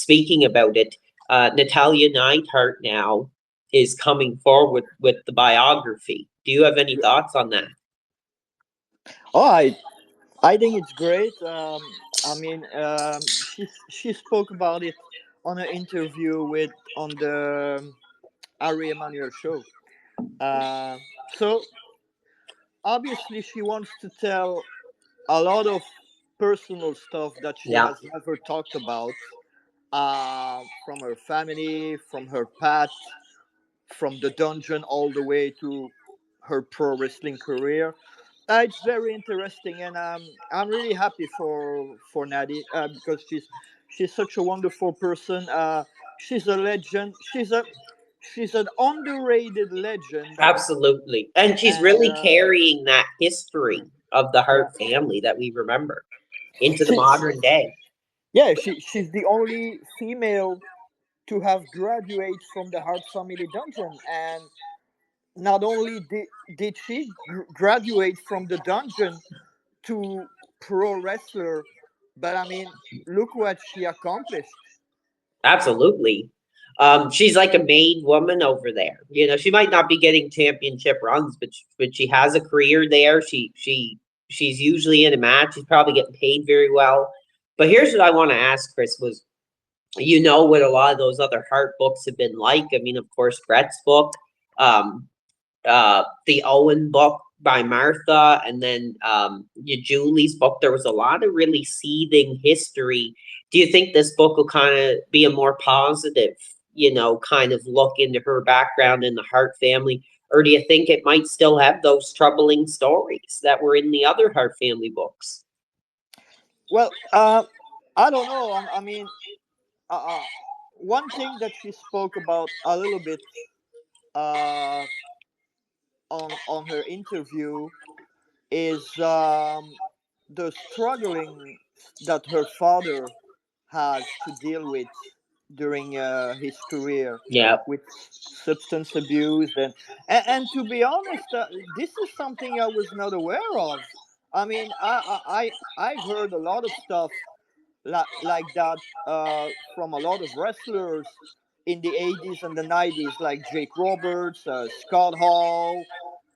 speaking about it, Natalia Neidhart now is coming forward with the biography. Do you have any thoughts on that? Oh, I think it's great. I mean, she spoke about it on an interview with on the Ari Emanuel show. Uh, so obviously she wants to tell a lot of personal stuff that she Yeah, has never talked about, from her family, from her path, from the dungeon all the way to her pro wrestling career. It's very interesting, and I'm really happy for Natty, because she's such a wonderful person. She's a legend. She's an underrated legend, absolutely. And she's and really carrying that history of the yeah, Hart family that we remember into the she, modern day. yeah, she's the only female to have graduated from the Hart family dungeon, and not only did she graduate from the dungeon to pro wrestler, but I mean, look what she accomplished. Absolutely. She's like a made woman over there. You know, she might not be getting championship runs, but she has a career there. She's usually in a match. She's probably getting paid very well. But here's what I want to ask, Chris, was you know what a lot of those other Hart books have been like. I mean, of course, Brett's book, um, the Owen book by Martha, and then Julie's book. There was a lot of really seething history. Do you think this book will kind of be a more positive, you know, kind of look into her background in the Hart family? Or do you think it might still have those troubling stories that were in the other Hart family books? Well, I don't know. I mean, uh, one thing that she spoke about a little bit, uh, on her interview is, the struggling that her father has to deal with during his career, Yeah, with substance abuse, and to be honest, this is something I was not aware of. I mean, I've heard a lot of stuff like that, from a lot of wrestlers in the 80s and the 90s, like Jake Roberts, Scott Hall,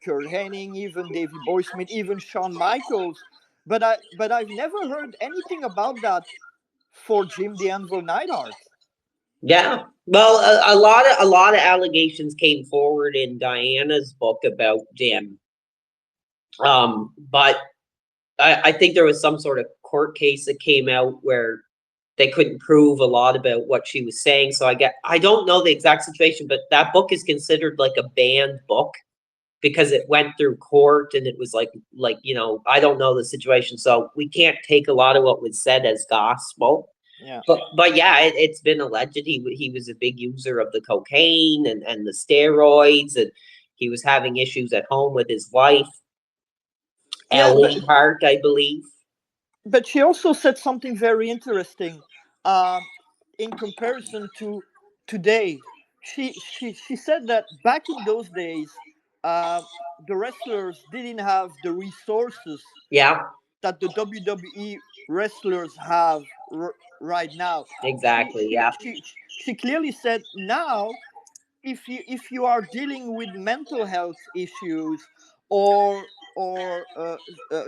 Kurt Hennig, even Davey Boy Smith, even Shawn Michaels. But I've never heard anything about that for Jim the Anvil Neidhart. yeah. Well, a lot of allegations came forward in Diana's book about Jim. But I think there was some sort of court case that came out where they couldn't prove a lot about what she was saying. So I don't know the exact situation, but that book is considered like a banned book because it went through court and it was like you know, I don't know the situation, so we can't take a lot of what was said as gospel. Yeah. But yeah, it's been alleged he was a big user of the cocaine and the steroids, and he was having issues at home with his wife, Yeah, Ellie Hart, I believe. but she also said something very interesting, um, in comparison to today. She said that back in those days, uh, the wrestlers didn't have the resources Yeah, that the WWE wrestlers have right now. She, exactly. she Yeah, she she clearly said, now if you are dealing with mental health issues, or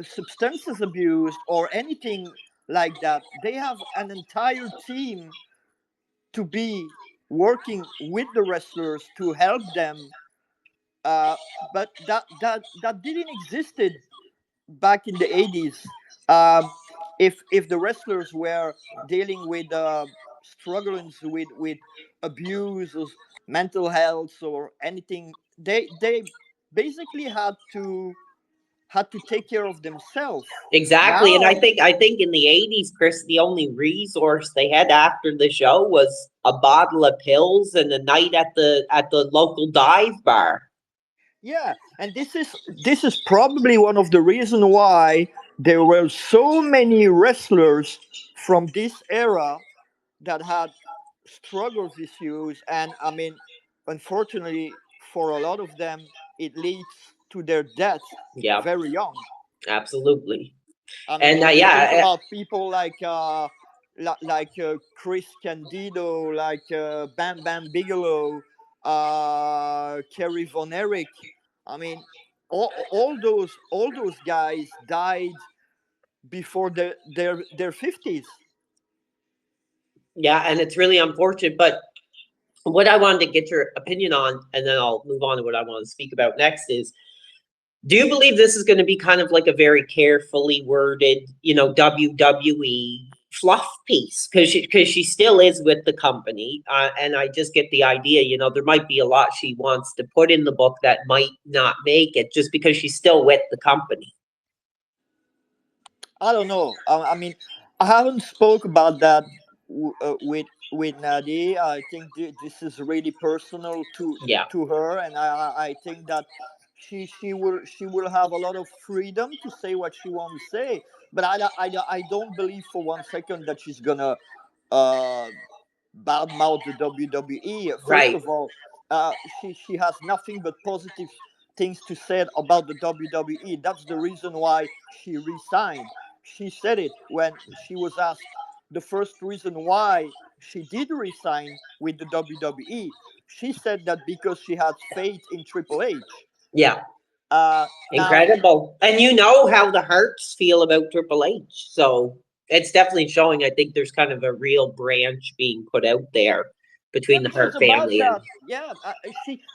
substances abuse or anything like that, they have an entire team to be working with the wrestlers to help them. But that didn't existed back in the 80s. um, if the wrestlers were dealing with, struggles with abuse or mental health or anything, they basically had to take care of themselves. exactly. And I Now, think I think in the '80s, Chris, the only resource they had after the show was a bottle of pills and a night at the local dive bar. yeah, and this is probably one of the reasons why there were so many wrestlers from this era that had struggles issues, and I mean, unfortunately for a lot of them, it leads to their death Yeah, very young. absolutely. I mean, And when you think yeah, about people like, like Chris Candido, like Bam Bam Bigelow, Kerry Von Erich. I mean, all those guys died before their 50s. Yeah, and it's really unfortunate. But what I wanted to get your opinion on, and then I'll move on to what I want to speak about next, is do you believe this is going to be kind of like a very carefully worded, WWE fluff piece? Because she still is with the company, and I just get the idea. There might be a lot she wants to put in the book that might not make it, just because she's still with the company. I don't know. I mean, I haven't spoke about that with Nadi. I think this is really personal Yeah, to her, and I think that she will have a lot of freedom to say what she wants to say. But I don't believe for one second that she's gonna uh, badmouth the WWE. First right. of all, she has nothing but positive things to say about the WWE. That's the reason why she resigned. She said it when she was asked the first reason why she did resign with the WWE. She said that because she had faith in Triple H. Yeah, Now, incredible. And you know how the Hearts feel about Triple H, so it's definitely showing. I think there's kind of a real branch being put out there yeah, between the but she's Hart about family and that. Yeah,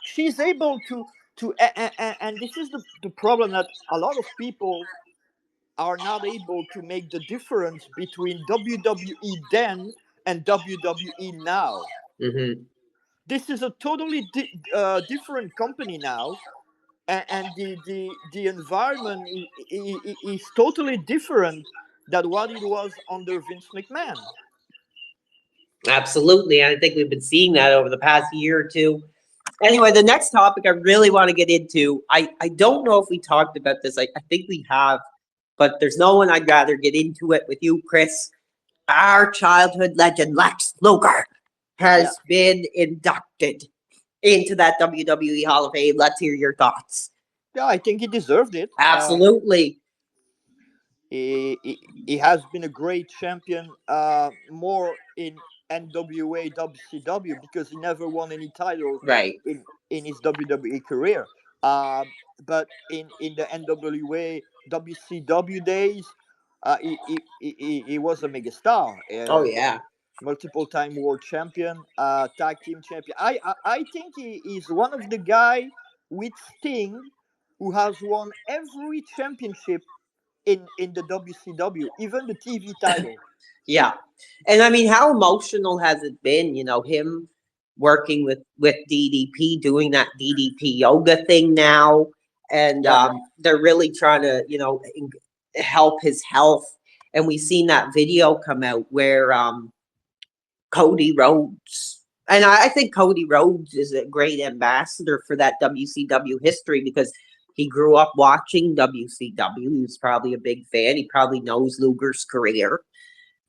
she's able to and this is the problem that a lot of people are not able to make the difference between WWE then and WWE now. hmm This is a totally different company now, and the environment is totally different than what it was under Vince McMahon. absolutely. And I think we've been seeing that over the past year or two. Anyway, the next topic I really want to get into, I don't know if we talked about this. I think we have, but there's no one I'd rather get into it with you, Chris. Our childhood legend, Lex Luger, Yeah, has been inducted into that WWE Hall of Fame. Let's hear your thoughts. yeah, I think he deserved it. Absolutely. He has been a great champion, more in NWA WCW because he never won any title Right. in his WWE career. Um, but in the NWA WCW days, he was a mega star. Oh, yeah. Multiple time world champion, tag team champion. I think he is one of the guy with Sting who has won every championship in the WCW, even the TV title. Yeah. And I mean, how emotional has it been, him working with DDP, doing that DDP yoga thing now, and Yeah, they're really trying to, help his health. And we've seen that video come out where Cody Rhodes, and I think Cody Rhodes is a great ambassador for that WCW history because he grew up watching WCW. He was probably a big fan. He probably knows Luger's career,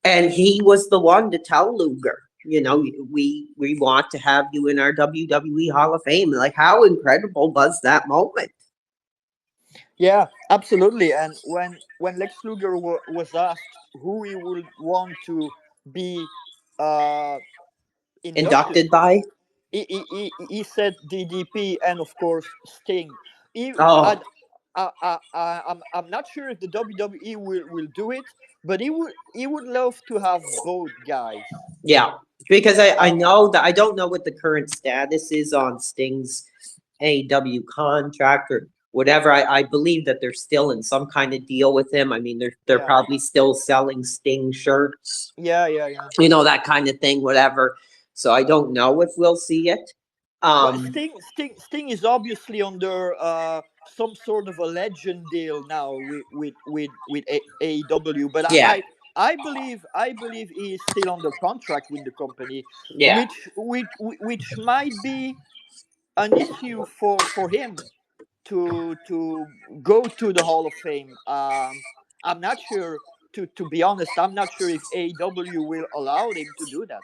and he was the one to tell Luger, we want to have you in our WWE Hall of Fame. Like, how incredible was that moment? yeah, absolutely. And when Lex Luger was asked who he would want to be uh, inducted, Inducted by? he said DDP and of course Sting. He, Oh, I'm not sure if the WWE will do it, but he would love to have both guys. yeah. Because I Uh, know that I don't know what the current status is on Sting's AEW contract or whatever. I believe that they're still in some kind of deal with him. I mean, they're yeah, probably still selling Sting shirts, yeah. that kind of thing, whatever. So I don't know if we'll see it. Well, Um, Sting is obviously under some sort of a legend deal now with AEW, but yeah, I believe he is still under contract with the company, yeah. which might be an issue for him to go to the Hall of Fame. I'm not sure. To be honest, I'm not sure if AEW will allow him to do that.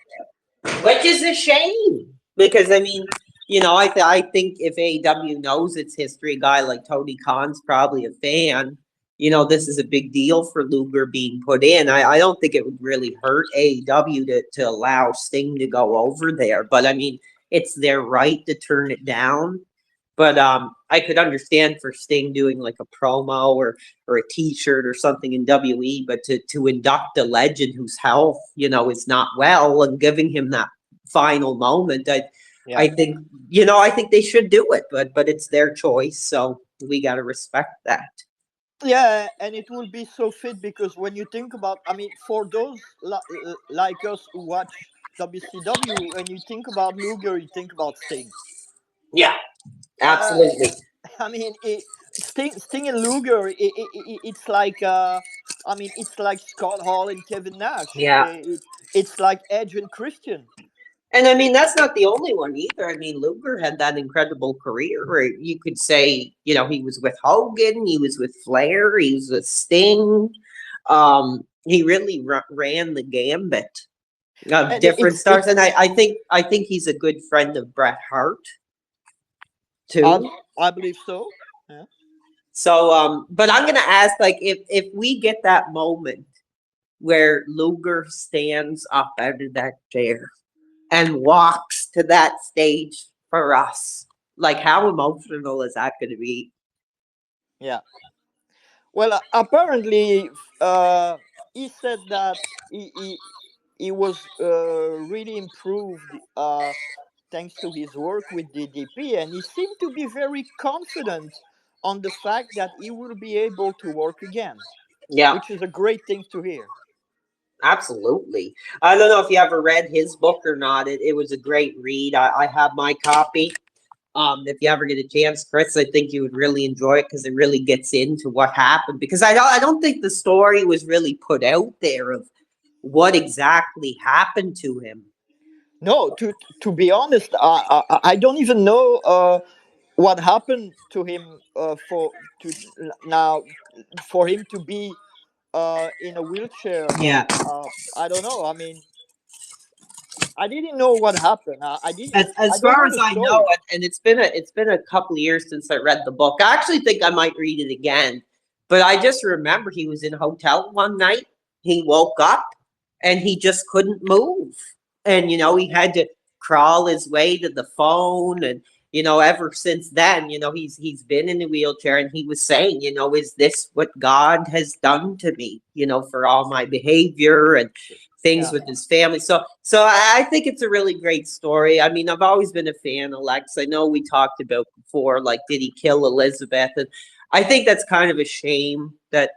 Which is a shame because I mean, I think if AEW knows its history, a guy like Tony Khan's probably a fan. this is a big deal for Luger being put in. I don't think it would really hurt AEW to allow Sting to go over there. But I mean, it's their right to turn it down. But I could understand for Sting doing like a promo or a T-shirt or something in WE, but to induct a legend whose health is not well and giving him that final moment, Yeah. I think I think they should do it, but it's their choice, so we got to respect that. Yeah, and it will be so fit because when you think about, I mean, for those like us who watch WCW, when you think about Luger, you think about Sting. Yeah, Uh, absolutely. I mean, Sting and Luger, it's like, I mean, it's like Scott Hall and Kevin Nash. Yeah. It's like Edge and Christian. And I mean, that's not the only one either. I mean, Luger had that incredible career where you could say, he was with Hogan, he was with Flair, he was with Sting. He really ran the gambit of And different stars, it's and I think he's a good friend of Bret Hart I, too. I believe so. Yeah. So, but I'm gonna ask, like, if we get that moment where Luger stands up out of that chair and walks to that stage for us. Like, how emotional is that going to be? Yeah. Well, apparently, he said that he was really improved thanks to his work with DDP, and he seemed to be very confident on the fact that he will be able to work again, Yeah, which is a great thing to hear. absolutely. I don't know if you ever read his book or not. It was a great read. I have my copy. If you ever get a chance, Chris, I think you would really enjoy it because it really gets into what happened. Because I don't think the story was really put out there of what exactly happened to him. No, to be honest, I don't even know what happened to him to now for him to be in a wheelchair. Yeah. I don't know. I mean, I didn't know what happened. I didn't. I As don't far know as the I know, story. and it's been a couple of years since I read the book. I actually think I might read it again. But I just remember he was in a hotel one night. He woke up and he just couldn't move. And he had to crawl his way to the phone, and ever since then, he's been in a wheelchair, and he was saying, is this what God has done to me, for all my behavior and things Yeah. with his family. So I think it's a really great story. I mean, I've always been a fan of Lex. I know we talked about before, like, did he kill Elizabeth? And I think that's kind of a shame that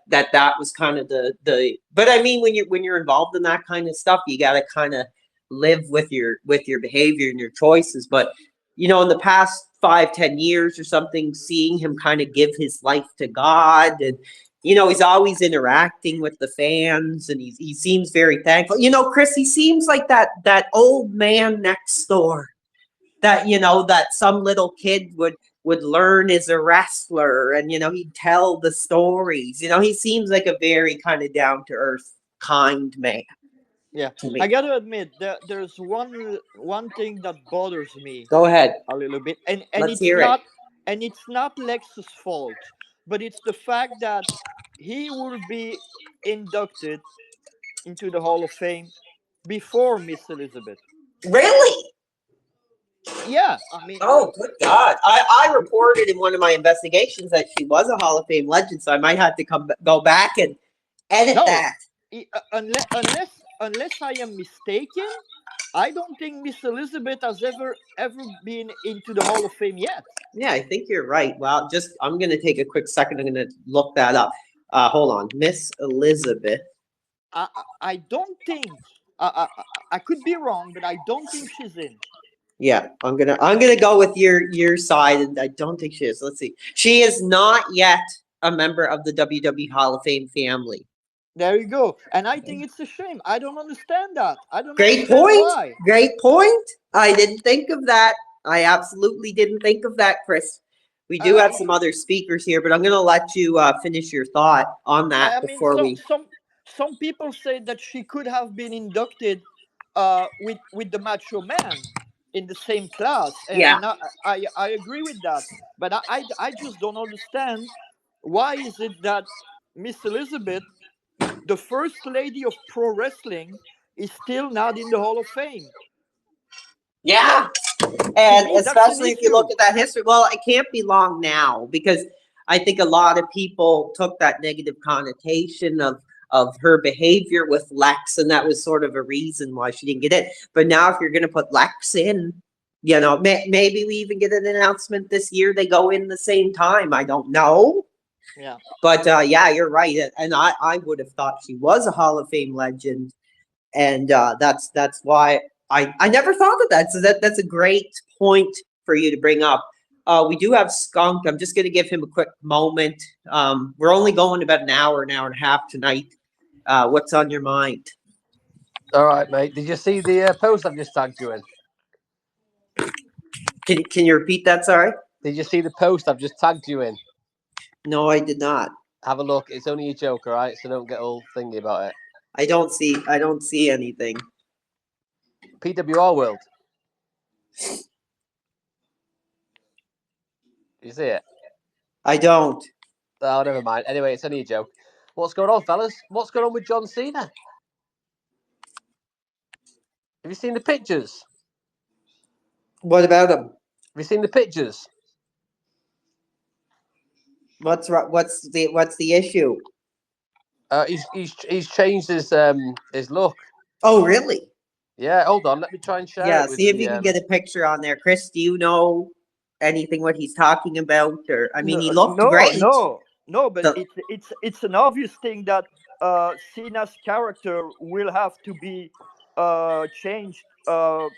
was kind of the. But I mean, when you're involved in that kind of stuff, you got to kind of live with your behavior and your choices. But in the past 5-10 years or something, seeing him kind of give his life to God, and he's always interacting with the fans, and he seems very thankful. Chris, he seems like that old man next door that that some little kid would learn as a wrestler, and he'd tell the stories. He seems like a very kind of down to earth, kind man Yeah. to I me. gotta admit, there's one thing that bothers me Go ahead, a little bit, and let's it's hear it. not Lex's fault, but it's the fact that he will be inducted into the Hall of Fame before Miss Elizabeth. Really? Yeah, I mean, Oh, good God! I reported in one of my investigations that she was a Hall of Fame legend, so I might have to go back and edit no, that. unless I am mistaken, I don't think Miss Elizabeth has ever been into the Hall of Fame yet. Yeah, I think you're right. Well, I'm gonna take a quick second. I'm gonna look that up. Hold on, Miss Elizabeth. I don't think. I could be wrong, but I don't think she's in. Yeah, I'm gonna go with your side, and I don't think she is. Let's see. She is not yet a member of the WWE Hall of Fame family. There you go. And I think it's a shame. I don't understand that. I don't Great understand point. why. Great point. I didn't think of that. I absolutely didn't think of that, Chris. We do Uh, have some other speakers here, but I'm gonna let you finish your thought on that I mean, before we. some people say that she could have been inducted with the Macho Man in the same class, Yeah. and I agree with that. But I just don't understand why is it that Miss Elizabeth, the first lady of pro wrestling, is still not in the Hall of Fame. Yeah. To And me, that's an especially if you look issue. at that history, well, it can't be long now because I think a lot of people took that negative connotation of her behavior with Lex, and that was sort of a reason why she didn't get it. But now, if you're going to put Lex in, maybe we even get an announcement this year they go in the same time. I don't know. Yeah. But yeah, you're right. And I would have thought she was a Hall of Fame legend, and that's why I never thought of that. So that's a great point for you to bring up. We do have Skunk. I'm just going to give him a quick moment. We're only going about an hour and a half tonight. What's on your mind? All right, mate. Did you see the post I've just tagged you in? Can you repeat that? Sorry. Did you see the post I've just tagged you in? No, I did not. Have a look. It's only a joke, all right? So don't get all thingy about it. I don't see anything. PWR World. You see it? I don't. Oh, never mind. Anyway, it's only a joke. What's going on, fellas? What's going on with John Cena? Have you seen the pictures? What about him? Have you seen the pictures? What's the issue? He's changed his look. Oh, really? Yeah, hold on. Let me try and share Yeah. it with See if the. you can get a picture on there, Chris. Do you know anything what he's talking about? Or I mean, No, he looked no, great. no, no. But The it's an obvious thing that Cena's character will have to be changed. I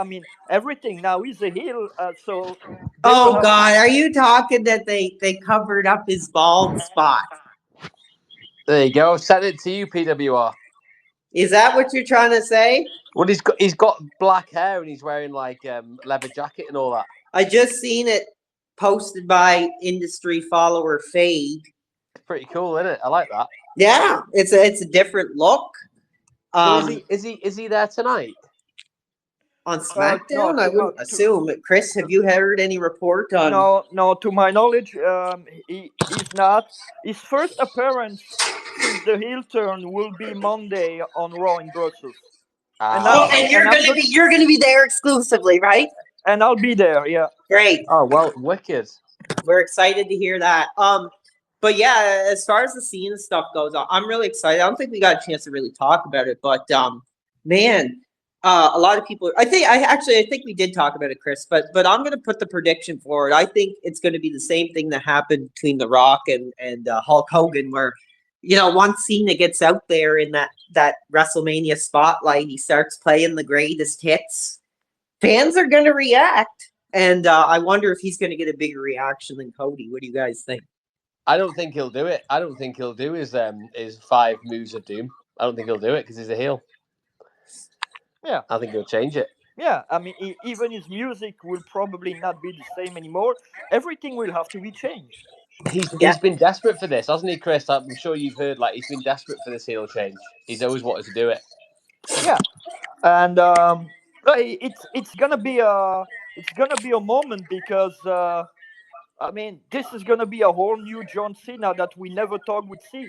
mean, everything now he's a heel, so they will Oh have to. God, are you talking that they covered up his bald spot? There you go. Send it to you, PWR. Is that what you're trying to say? Well, he's got black hair and he's wearing like leather jacket and all that. I just seen it posted by industry follower Fade. It's pretty cool, isn't it? I like that. Yeah, it's a different look. So is Um, he there tonight? on No, SmackDown, I wouldn't assume. Chris, have to you heard any report on? no, no. To my knowledge, he's not. His first appearance since the heel turn will be Monday on Raw in Brussels, and I Oh, Ah. and and I'm good, you're gonna be there exclusively, right? and I'll be there. Yeah. Great. Oh well, wicked. We're excited to hear that. But yeah, as far as the scene stuff goes, I'm really excited. I don't think we got a chance to really talk about it, but man, a lot of people. I think we did talk about it, Chris. But I'm gonna put the prediction forward. I think it's gonna be the same thing that happened between The Rock and Hulk Hogan, where once Cena gets out there in that WrestleMania spotlight, he starts playing the greatest hits. Fans are gonna react. And I wonder if he's going to get a bigger reaction than Cody. What do you guys think? I don't think he'll do it. I don't think he'll do his 5 moves of doom. I don't think he'll do it because he's a heel. Yeah. I think he'll change it. Yeah, I mean, even his music will probably not be the same anymore. Everything will have to be changed. Yeah. He's been desperate for this, hasn't he, Chris? I'm sure you've heard like he's been desperate for this heel change. He's always wanted to do it. Yeah, and it's gonna be a moment because I mean this is gonna be a whole new John Cena that we never thought we'd see.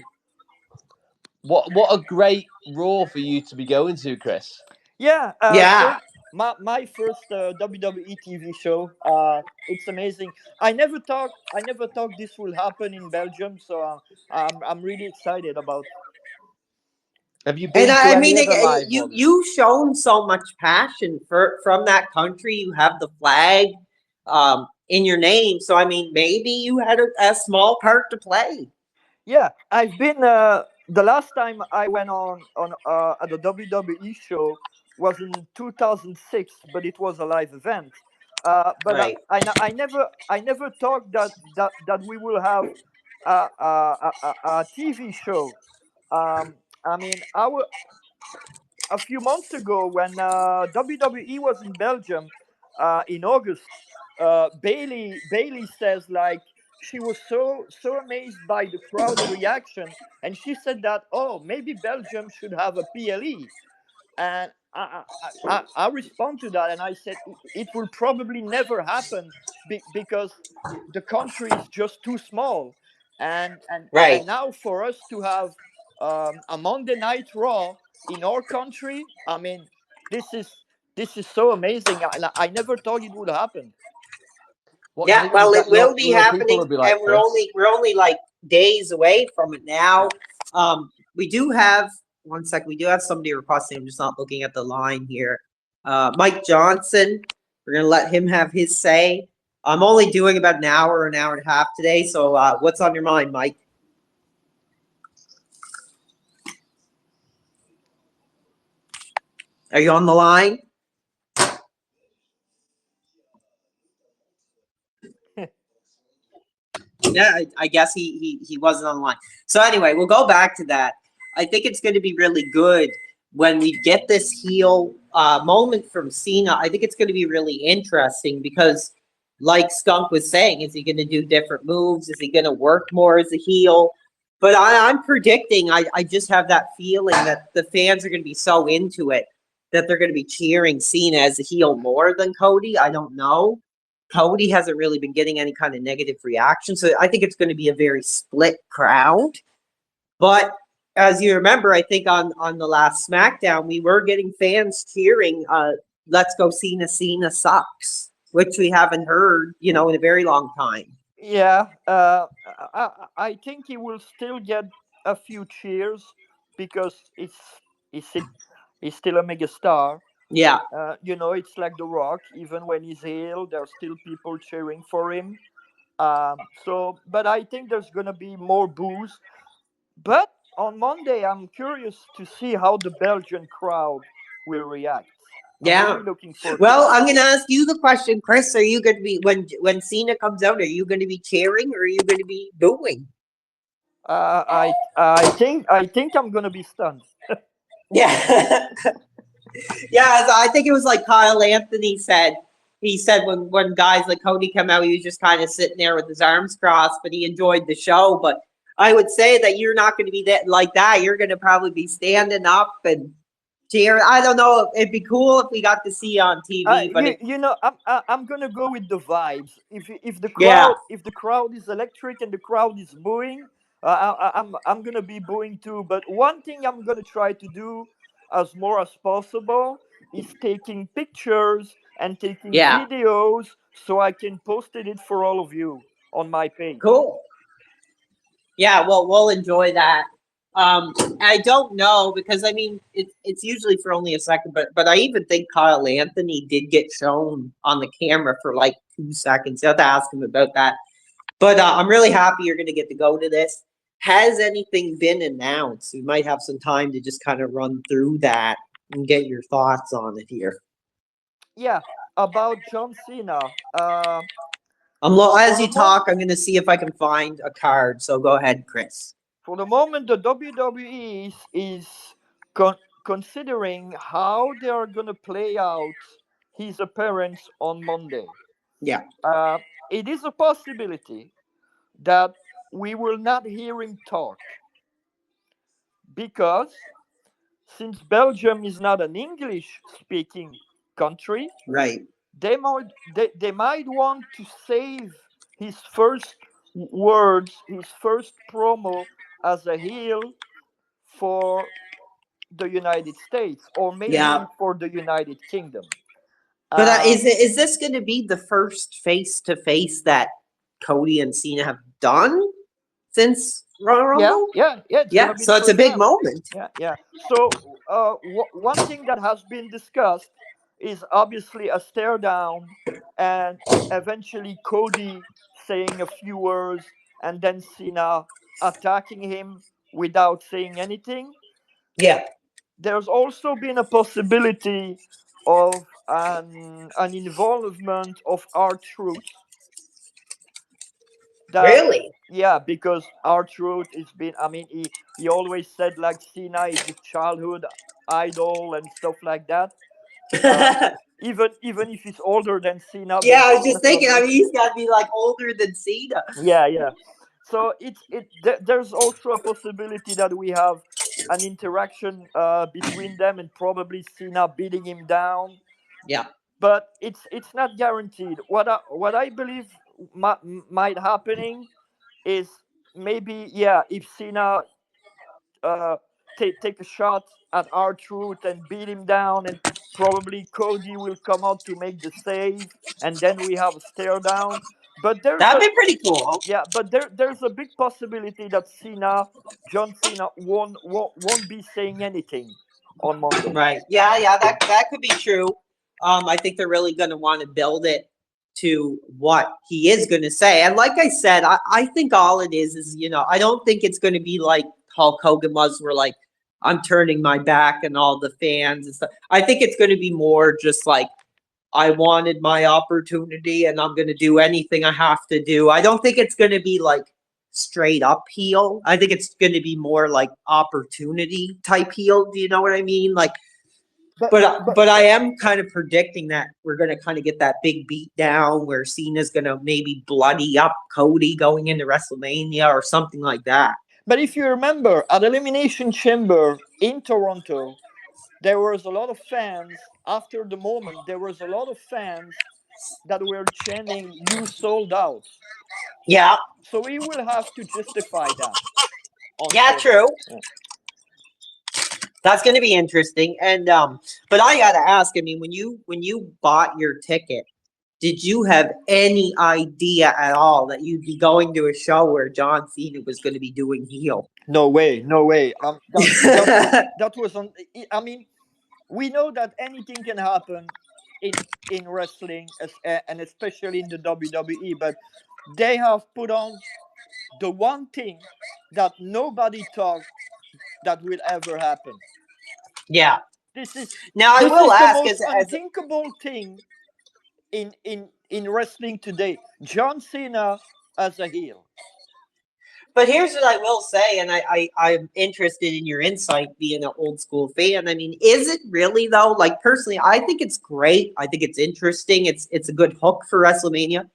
What a great Raw for you to be going to, Chris. Yeah, Yeah. first my first WWE TV show. It's amazing. I never thought this will happen in Belgium, so I'm really excited about. Have you And been to I any mean, other live ones? you've shown so much passion from that country. You have the flag in your name. So, I mean, maybe you had a small part to play. Yeah, I've been. The last time I went on at a WWE show was in 2006, but it was a live event. But Right. I never thought that we will have a TV show. I mean, a few months ago when WWE was in Belgium in August, Bailey says like she was so amazed by the crowd reaction, and she said that maybe Belgium should have a PLE, and I respond to that and I said it will probably never happen because the country is just too small. Right. And now for us to have a Monday Night Raw in our country, I mean, this is this is so amazing. I never thought it would happen. What do you Yeah, think? well, it will be Will people happening, will be and like, Chris? we're only like days away from it now. Yeah. We do have one sec. We do have somebody requesting. I'm just not looking at the line here. Mike Johnson. We're gonna let him have his say. I'm only doing about an hour and a half today. So, what's on your mind, Mike? Are you on the line? Yeah, I guess he wasn't on the line. So anyway, we'll go back to that. I think it's going to be really good when we get this heel moment from Cena. I think it's going to be really interesting because, like Skunk was saying, is he going to do different moves? Is he going to work more as a heel? But I'm predicting. I just have that feeling that the fans are going to be so into it that they're going to be cheering Cena as a heel more than Cody. I don't know. Cody hasn't really been getting any kind of negative reaction. So I think it's going to be a very split crowd. But as you remember, I think on the last SmackDown, we were getting fans cheering, let's go Cena, Cena sucks, which we haven't heard, in a very long time. Yeah, I think he will still get a few cheers because he's, still- he's still a mega star. Yeah. It's like The Rock. Even when he's ill, there's still people cheering for him. But I think there's gonna be more boos. But on Monday, I'm curious to see how the Belgian crowd will react. I'm Yeah. really looking forward to Well, that. I'm going to ask you the question, Chris. Are you going to be, when Cena comes out, are you going to be cheering or are you going to be booing? I think I'm gonna be stunned. Yeah. Yeah, I think it was like Kyle Anthony said. He said when guys like Cody come out, he was just kind of sitting there with his arms crossed, but he enjoyed the show. But I would say that you're not going to be that like that. You're going to probably be standing up and cheering. I don't know. It'd be cool if we got to see you on TV, but I'm gonna go with the vibes. If the yeah, crowd is electric and the crowd is booing, I'm gonna be booing too. But one thing I'm gonna try to do as more as possible is taking pictures and taking yeah, videos so I can post it for all of you on my page. cool. Yeah, well, we'll enjoy that. I don't know because I mean it's usually for only a second, but I even think Kyle Anthony did get shown on the camera for like 2 seconds. You have to ask him about that. But I'm really happy you're going to get to go to this. Has anything been announced? We might have some time to just kind of run through that and get your thoughts on it here. Yeah, about John Cena. As For you the moment. talk, I'm going to see if I can find a card. So go ahead, Chris. For the moment, the WWE is considering how they are going to play out his appearance on Monday. Yeah, Uh, it is a possibility that we will not hear him talk because since Belgium is not an English speaking country, right. they might want to save his first words, his first promo as a heel for the United States or Yeah. maybe for the United Kingdom. But Uh, is this going to be the first face to face that Cody and Cena have done since Royal yeah, Rumble? yeah, yeah. It's Yeah, gonna be the so it's a first big time. moment. Yeah, yeah. So one thing that has been discussed is obviously a stare down, and eventually Cody saying a few words, and then Cena attacking him without saying anything. Yeah. There's also been a possibility of an involvement of our truth that Really? yeah, because our truth has been, I mean, he always said like Cena is his childhood idol and stuff like that. uh even if he's older than Cena, Yeah, but I was Cena just thinking. I number. mean, he's got to be like older than Cena. Yeah, yeah. So there's also a possibility that we have an interaction between them and probably Cena beating him down, Yeah. but it's not guaranteed. What I believe might happening is maybe, yeah, if Cena uh, take a shot at R-Truth and beat him down, and probably Cody will come out to make the save, and then we have a stare down. But there's That'd a be pretty cool. yeah, but there's a big possibility that John Cena won't be saying anything on Monday. Right. Yeah, yeah, that could be true. I think they're really gonna want to build it to what he is gonna say. And like I said, I think all it is, I don't think it's gonna be like Hulk Hogan was where like I'm turning my back and all the fans and stuff. I think it's gonna be more just like I wanted my opportunity and I'm gonna do anything I have to do. I don't think it's gonna be like straight up heel. I think it's gonna be more like opportunity type heel. Do you know what I mean? Like But but I am kind of predicting that we're going to kind of get that big beat down where Cena's going to maybe bloody up Cody going into WrestleMania or something like that. but if you remember at Elimination Chamber in Toronto, there was a lot of fans after the moment. There was a lot of fans that were chanting, "You sold out." Yeah, So we will have to justify that on yeah, Twitter. true. Yeah. That's going to be interesting. And but I got to ask. I mean, when you bought your ticket, did you have any idea at all that you'd be going to a show where John Cena was going to be doing heel? No way, no way. That was on. I mean, we know that anything can happen in wrestling, and especially in the WWE. But they have put on the one thing that nobody thought that will ever happen. Yeah. This is Now I this will is the ask most as unthinkable thing in wrestling today. John Cena as a heel. But here's what I will say, and I'm interested in your insight being an old school fan. I mean, is it really though? Like personally, I think it's great. I think it's interesting. It's a good hook for WrestleMania.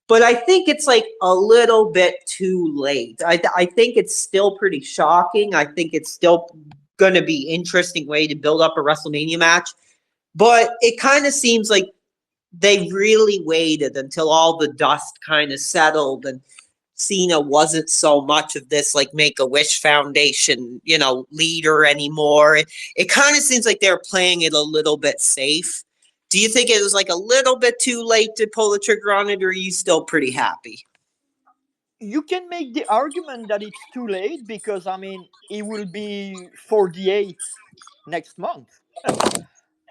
But I think it's like a little bit too late. I think it's still pretty shocking. I think it's still going to be interesting way to build up a WrestleMania match. But it kind of seems like they really waited until all the dust kind of settled and Cena wasn't so much of this like Make a Wish Foundation, leader anymore. It kind of seems like they're playing it a little bit safe. Do you think it was like a little bit too late to pull the trigger on it, or are you still pretty happy? You can make the argument that it's too late because I mean it will be 48 next month.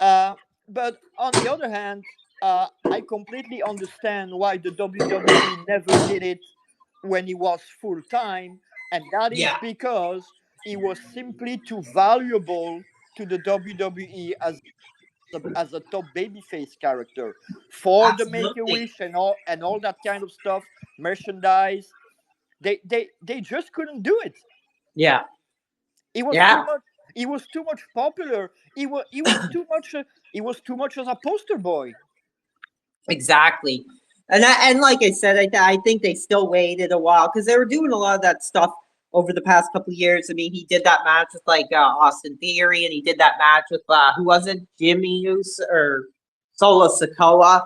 Uh, but on the other hand, I completely understand why the WWE never did it when he was full time, and that is Yeah, because he was simply too valuable to the WWE as a top babyface character for the Make a absolutely. Wish and all that kind of stuff, merchandise. They just couldn't do it. Yeah, It was too yeah, much. He was too much popular. He was too much. He was too much as a poster boy. exactly. And like I said, I think they still waited a while because they were doing a lot of that stuff over the past couple of years. I mean, he did that match with like Austin Theory, and he did that match with who was it, Jimmy Uso or Solo Sikoa.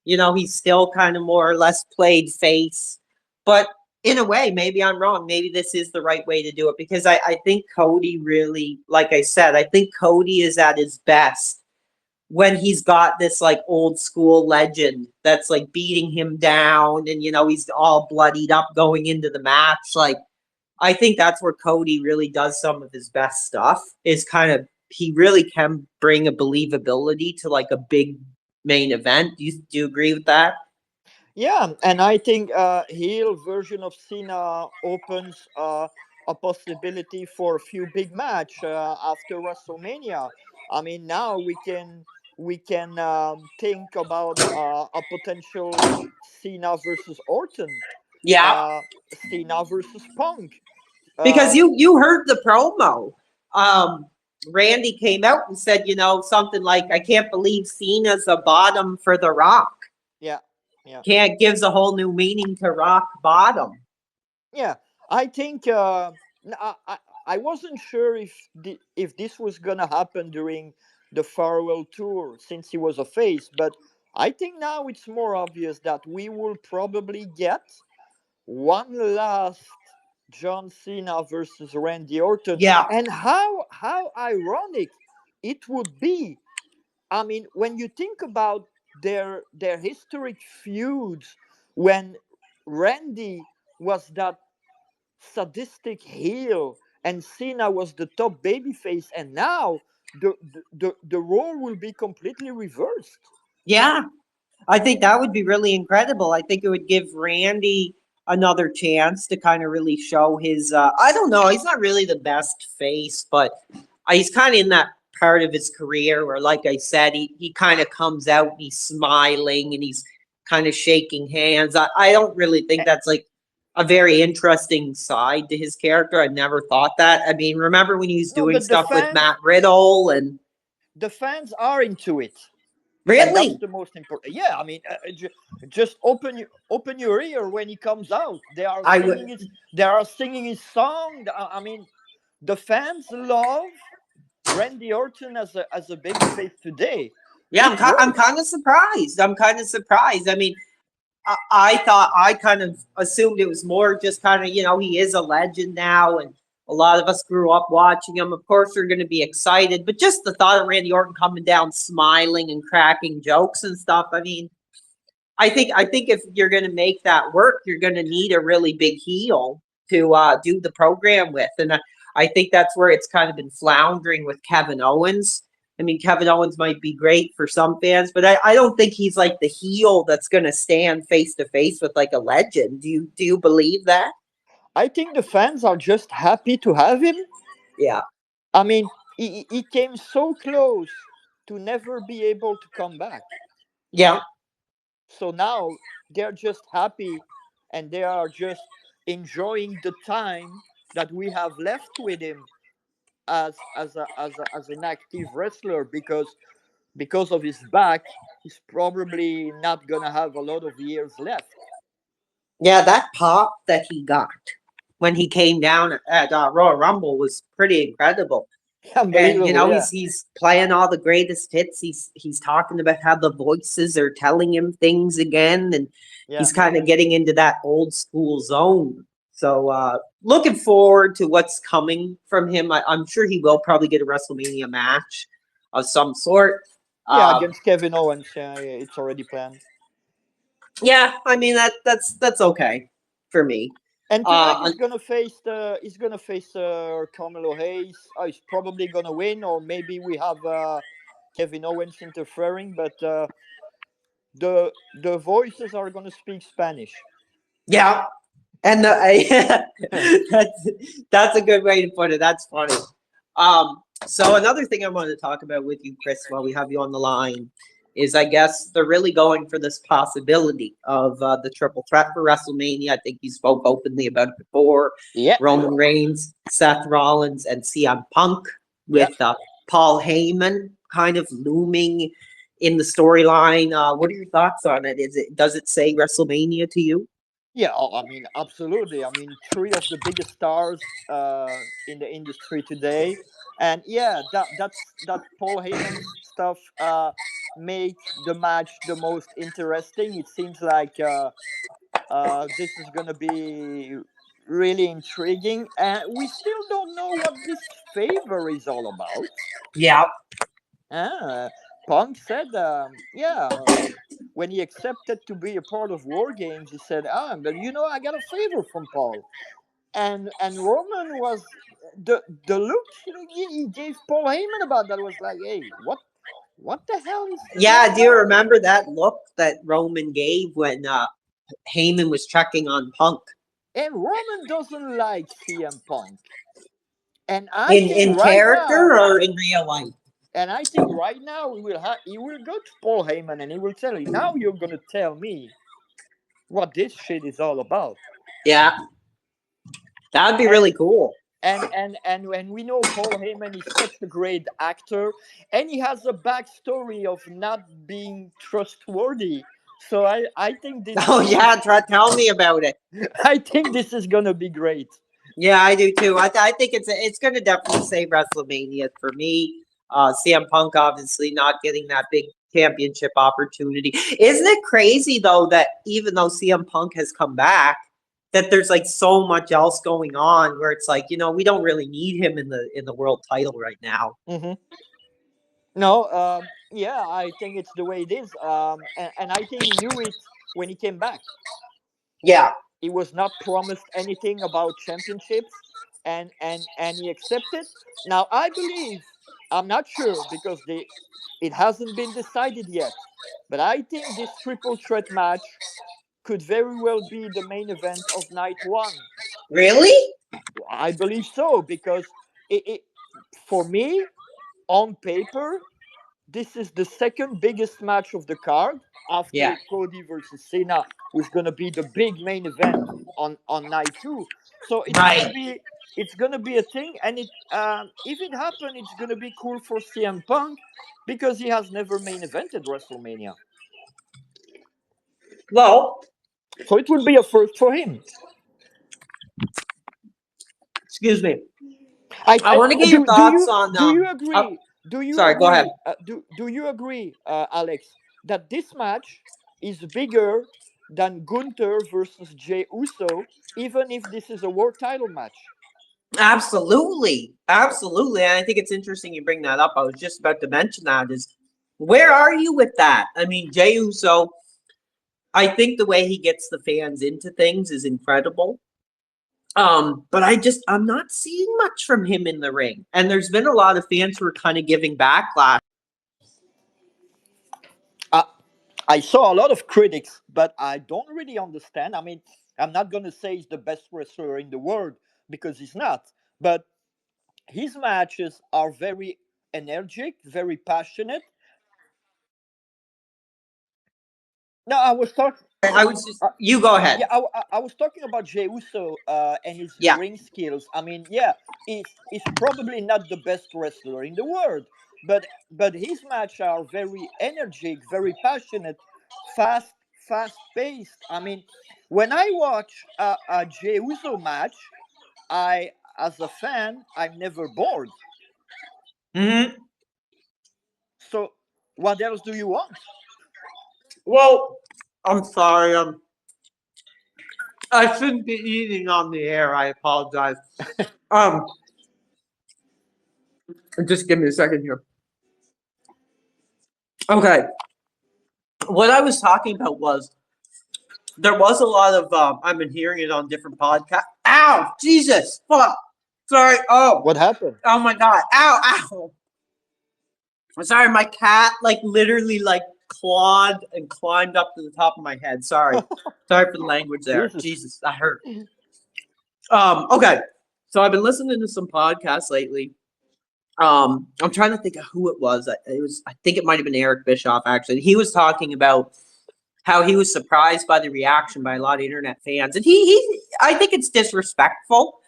He's still kind of more or less played face. But in a way, maybe I'm wrong. Maybe this is the right way to do it because I think Cody really, like I said, I think Cody is at his best when he's got this like old school legend that's like beating him down and he's all bloodied up going into the match. Like I think that's where Cody really does some of his best stuff is kind of he really can bring a believability to like a big main event. Do you agree with that? Yeah, and I think heel version of Cena opens a possibility for a few big match after WrestleMania. I mean, now we can think about a potential Cena versus Orton, Yeah, uh, Cena versus Punk. because Uh, you heard the promo. Um, Randy came out and said, something like, "I can't believe Cena's a bottom for The Rock." yeah, yeah. Can't gives a whole new meaning to rock bottom. Yeah, I think I wasn't sure if this was gonna happen during the farewell tour since he was a face, but I think now it's more obvious that we will probably get one last John Cena versus Randy Orton, Yeah, and how ironic it would be. I mean, when you think about their historic feuds, when Randy was that sadistic heel and Cena was the top babyface, and now the role will be completely reversed. yeah. I think that would be really incredible. I think it would give Randy another chance to kind of really show his. I don't know. He's not really the best face, but he's kind of in that part of his career where, like I said, he kind of comes out and he's smiling and he's kind of shaking hands. I don't really think Eh, that's like a very interesting side to his character. I never thought that. I mean, remember when he was No, doing but the stuff with fans Matt Riddle and the fans are into it, and that's really? the most important. Yeah, I mean, just open your ear when he comes out. I would. They are singing his song. I mean, the fans love Randy Orton as a babyface today. Yeah, It I'm works. kind of surprised. I'm kind of surprised. I mean, I thought I kind of assumed it was more just kind of, he is a legend now, and a lot of us grew up watching him. Of course, we're going to be excited, but just the thought of Randy Orton coming down, smiling and cracking jokes and stuff. I mean, I think if you're going to make that work, you're going to need a really big heel to do the program with, and I think that's where it's kind of been floundering with Kevin Owens. I mean, Kevin Owens might be great for some fans, but I don't think he's like the heel that's going to stand face to face with like a legend. Do you believe that? I think the fans are just happy to have him. Yeah, I mean, he came so close to never be able to come back. yeah, So now they're just happy, and they are just enjoying the time that we have left with him as an active wrestler, because of his back, he's probably not gonna have a lot of years left. yeah. That pop that he got when he came down at Royal Rumble was pretty incredible. And Unbelievable, yeah, he's playing all the greatest hits. He's talking about how the voices are telling him things again, and yeah. he's kind of getting into that old school zone. So looking forward to what's coming from him. I'm sure he will probably get a WrestleMania match of some sort. Yeah, Uh, against Kevin Owens, yeah, yeah, it's already planned. yeah, I mean that's okay for me. And tonight Uh, he's gonna face Carmelo Hayes. He's probably gonna win, or maybe we have Kevin Owens interfering. But the voices are gonna speak Spanish. yeah, and that's that's a good way to put it. That's funny. So another thing I wanted to talk about with you, Chris, while we have you on the line, is I guess they're really going for this possibility of the triple threat for WrestleMania. I think you spoke openly about it before. Yeah, Roman Reigns, Seth Rollins, and CM Punk yeah, with Paul Heyman kind of looming in the storyline. What are your thoughts on it? Does it say WrestleMania to you? yeah. I mean, absolutely. I mean, three of the biggest stars in the industry today, and yeah, that Paul Heyman stuff made the match the most interesting. It seems like. This is going to be really intriguing. And we still don't know what this favor is all about. Yeah. Uh, Punk said, when he accepted to be a part of War Games, he said, but I got a favor from Paul. And Roman was the look he gave Paul Heyman about that was like, hey, what the hell is Yeah, going do you on? remember that look that Roman gave when Heyman was checking on Punk And Roman doesn't like CM Punk. And I think in right character now, or in real life? he will go to Paul Heyman and he will tell you, now you're gonna tell me what this shit is all about. Yeah, that'd be And really cool. and when we know Paul Heyman is such a great actor, and he has a backstory of not being trustworthy. So I think Oh yeah, tell me about it. I think this is gonna be great. Yeah, I do too. I think it's going to definitely say WrestleMania for me. CM Punk obviously not getting that big championship opportunity. Isn't it crazy though that even though CM Punk has come back, that there's like so much else going on where it's like, we don't really need him in the world title right now. Hmm. No, yeah, I think it's the way it is. And I think he knew it when he came back. Yeah. He was not promised anything about championships, and he accepted. Now I believe, I'm not sure because it hasn't been decided yet, but I think this triple threat match could very well be the main event of night one. Really? I believe so because it for me, on paper, this is the second biggest match of the card Yeah. after Cody versus Cena, who's gonna be the big main event on night two. So Right. it's gonna be a thing, and if it happens, it's gonna be cool for CM Punk because he has never main evented WrestleMania. Well, So it will be a first for him. excuse me. I I want to get your do thoughts you on do you oh, agree? Do you sorry, go ahead. agree? Do you agree, Alex, that this match is bigger than Gunther versus Jey Uso, even if this is a world title match? Absolutely. Absolutely. And I think it's interesting you bring that up. I was just about to mention that is where are you with that? I mean, Jey Uso, I think the way he gets the fans into things is incredible. But I'm not seeing much from him in the ring. And there's been a lot of fans who are kind of giving backlash. I, I saw a lot of critics, but I don't really understand. I mean, I'm not gonna say he's the best wrestler in the world because he's not, but his matches are very energetic, very passionate. No, I was talking. I was just you go ahead. Yeah, I was talking about Jey Uso and his Yeah. ring skills. I mean, yeah, he's probably not the best wrestler in the world, but his matches are very energetic, very passionate, fast paced. I mean, when I watch a Jey Uso match, I as a fan, I'm never bored. Hmm. So what else do you want? Well, I'm sorry. I shouldn't be eating on the air. I apologize. Um, just give me a second here. Okay. What I was talking about was there was a lot of I've been hearing it on different podcasts. Ow, Jesus, fuck. Sorry. Oh, What happened? oh my God. Ow, ow. I'm sorry. My cat like literally like clawed and climbed up to the top of my head. Sorry for the language there. Jesus. Jesus, that hurt. Okay. So I've been listening to some podcasts lately. I'm trying to think of who it was. I think it might have been Eric Bischoff actually. He was talking about how he was surprised by the reaction by a lot of internet fans. And he I think it's disrespectful.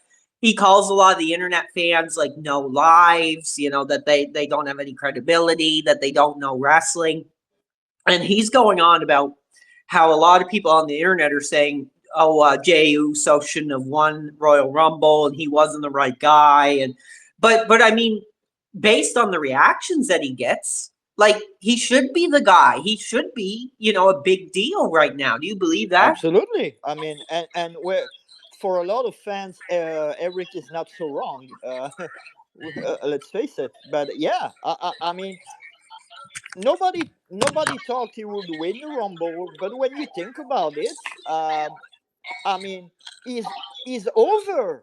He calls a lot of the internet fans like no lives, that they don't have any credibility, that they don't know wrestling. And he's going on about how a lot of people on the internet are saying, "Oh, Jey Uso shouldn't have won Royal Rumble, and he wasn't the right guy." And but I mean, based on the reactions that he gets, like he should be the guy. He should be, a big deal right now. Do you believe that? Absolutely. I mean, and where for a lot of fans, Eric is not so wrong. Let's face it. But yeah, I mean, nobody thought he would win the Rumble. But when you think about it, I mean, he's over.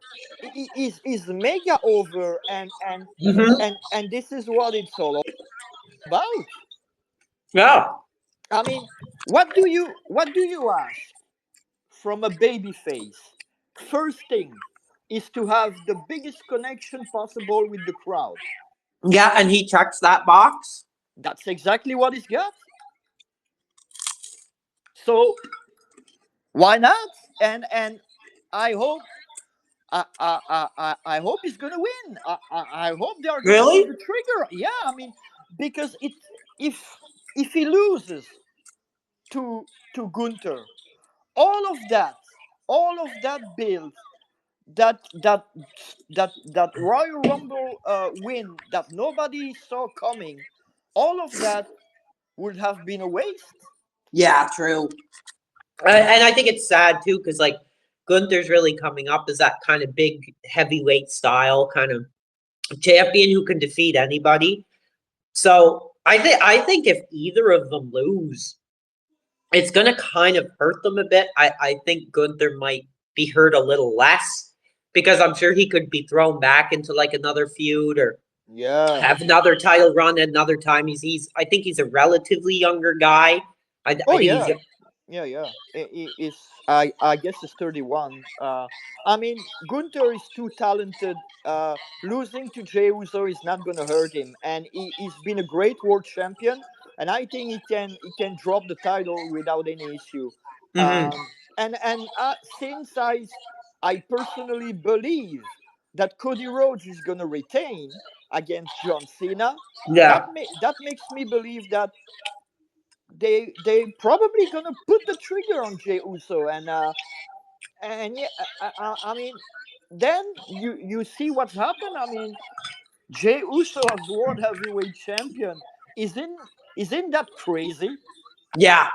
He's mega over, Hmm. and this is what it's all about. Yeah. I mean, what do you ask from a baby face? First thing is to have the biggest connection possible with the crowd. Yeah, and he checks that box. That's exactly what he's got. So why not? And I hope I hope he's gonna win. I hope they are gonna pull Really? the trigger. Yeah, I mean, because if if he loses to Gunther, all of that, all of that build, that that that Royal Rumble win that nobody saw coming, all of that would have been a waste. Yeah, true. And I think it's sad too, because like Gunther's really coming up as that kind of big heavyweight style kind of champion who can defeat anybody. So I think if either of them lose, it's going to kind of hurt them a bit. I think Gunther might be hurt a little less because I'm sure he could be thrown back into like another feud or Yeah. have another title run at another time. I think he's a relatively younger guy. Oh I think he's yeah. Yeah. I guess it's 31. I mean, Gunther is too talented. Losing to Jey Uso is not gonna hurt him, and he's been a great world champion. And I think he can drop the title without any issue. Mhm. And since I personally believe that Cody Rhodes is gonna retain against John Cena, Yeah. that makes me believe that they probably gonna put the trigger on Jey Uso, and yeah, I mean, then you see what's happened. I mean, Jey Uso as world heavyweight champion isn't that crazy? Yeah.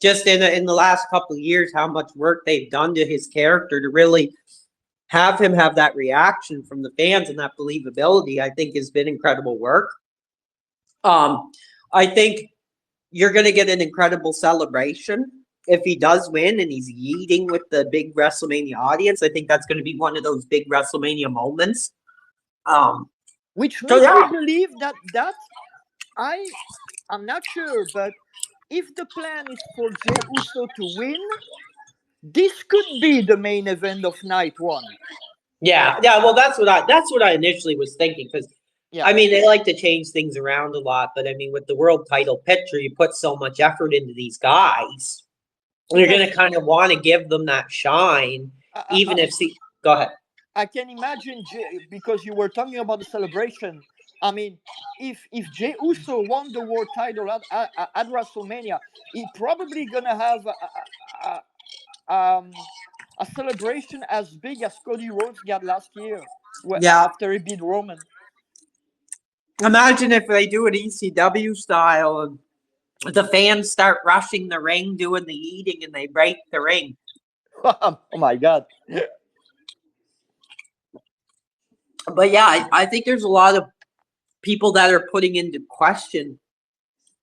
Just in the last couple of years, how much work they've done to his character to really have him have that reaction from the fans and that believability, I think has been incredible work. I think you're going to get an incredible celebration if he does win and he's yeeting with the big WrestleMania audience. I think that's going to be one of those big WrestleMania moments. Um, Which so makes me yeah, believe that I I'm not sure, but if the plan is for Jey Uso to win, this could be the main event of night one. yeah. Well, that's what I initially was thinking because Yeah. I mean they like to change things around a lot, but I mean with the world title picture, you put so much effort into these guys, you're going Because to kind of want to give them that shine, I, I, even if see. Go ahead. I can imagine because you were talking about the celebration. I mean, if Jey Uso won the world title at WrestleMania, he probably gonna have a celebration as big as Cody Rhodes got last year Yeah. after he beat Roman. Imagine if they do an ECW style and the fans start rushing the ring, doing the eating, and they break the ring. Oh my God! But yeah, I think there's a lot of people that are putting into question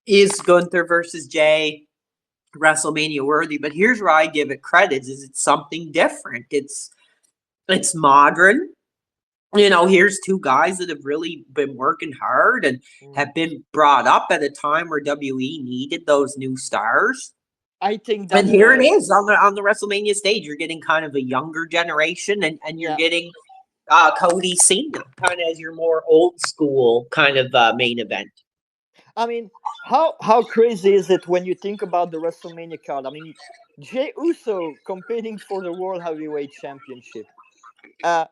is Gunther versus Jay WrestleMania worthy? But here's where I give it credit: is it's something different. It's modern. You know, here's two guys that have really been working hard and Mm. have been brought up at a time where WE needed those new stars. I think And that's here it is on the WrestleMania stage. You're getting kind of a younger generation, and you're yeah. getting Cody Cena kind of as your more old school kind of main event. I mean, how crazy is it when you think about the WrestleMania card? I mean, Jey Uso competing for the World Heavyweight Championship. Uh,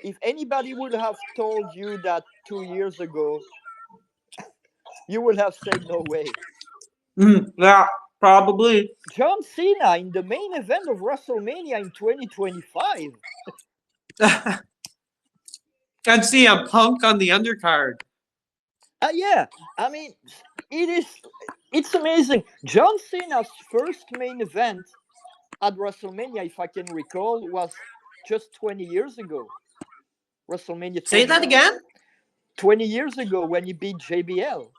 if anybody would have told you that 2 years ago, you would have said no way. Yeah, probably. John Cena in the main event of WrestleMania in 2025. And CM Punk on the undercard. Yeah, I mean, it is. It's amazing. John Cena's first main event at WrestleMania, if I can recall, was just 20 years ago. WrestleMania Say that 21. again. 20 years ago when he beat JBL.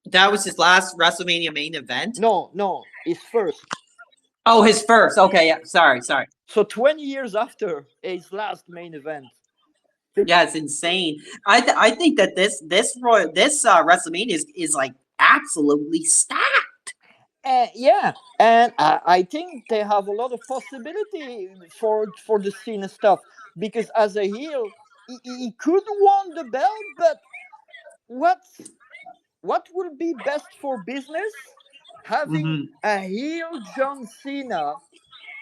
That was his last WrestleMania main event. No, his first. Oh, his first. Okay, yeah. Sorry. So 20 years after his last main event. Yeah, it's insane. I think that this WrestleMania is like absolutely stacked. Yeah, and I think they have a lot of possibility for the Cena stuff because as a heel, he could won the belt, but what what will be best for business? Having Hmm. a heel John Cena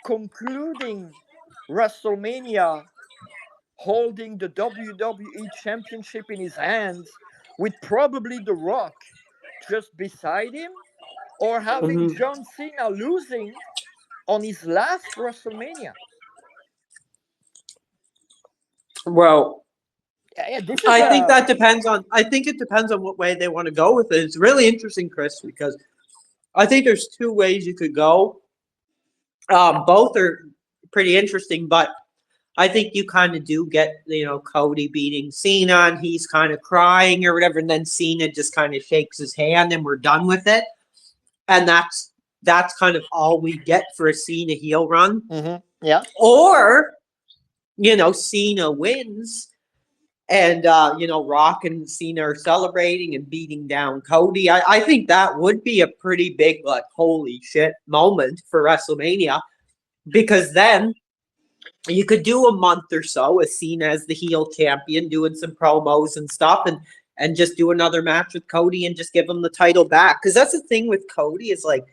concluding WrestleMania holding the WWE Championship in his hands with probably The Rock just beside him, or having Hmm. John Cena losing on his last WrestleMania. Well, Yeah, this is I think a that depends on. I think it depends on what way they want to go with it. It's really interesting, Chris, because I think there's two ways you could go. Both are pretty interesting, but I think you kind of do get, Cody beating Cena and he's kind of crying or whatever, and then Cena just kind of shakes his hand and we're done with it. And that's kind of all we get for a Cena heel run. Yeah. Or, Cena wins and Rock and Cena are celebrating and beating down Cody. I think that would be a pretty big, like, holy shit moment for WrestleMania, because then you could do a month or so with Cena as the heel champion, doing some promos and stuff, and just do another match with Cody and just give him the title back. Because that's the thing with Cody is, like,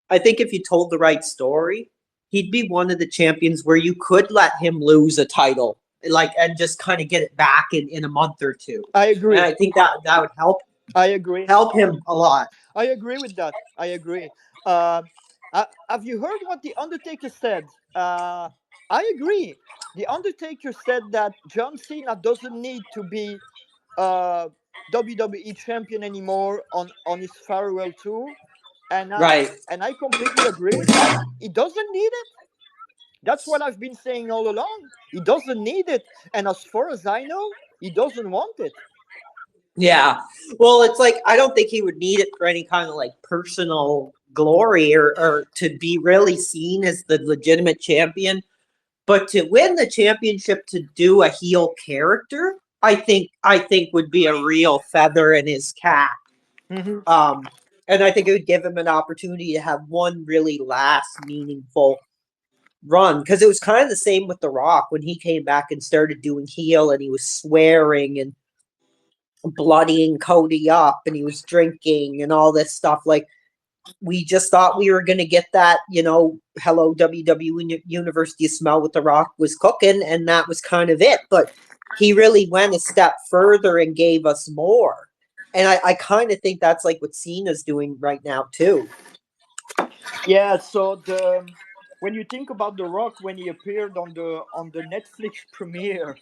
I think if you told the right story, he'd be one of the champions where you could let him lose a title, like, and just kind of get it back in a month or two. I And agree. I think that would I agree. help him a lot. I agree with that. I agree. Have you heard what the Undertaker said? I agree. The Undertaker said that John Cena doesn't need to be uh, WWE champion anymore on his farewell tour, Right. and I completely agree with that. He doesn't need it. That's what I've been saying all along. He doesn't need it, and as far as I know, he doesn't want it. Yeah. Well, it's like I don't think he would need it for any kind of like personal glory or to be really seen as the legitimate champion. But to win the championship to do a heel character, I think would be a real feather in his cap. Hmm. Um, and I think it would give him an opportunity to have one really last meaningful run, because it was kind of the same with The Rock when he came back and started doing heel and he was swearing and bloodying Cody up and he was drinking and all this stuff. Like, we just thought we were going to get that, hello WWE Universe, do you smell what The Rock was cooking? And that was kind of it. But he really went a step further and gave us more. And I kind of think that's like what Cena's doing right now, too. Yeah. So when you think about The Rock when he appeared on the Netflix premiere,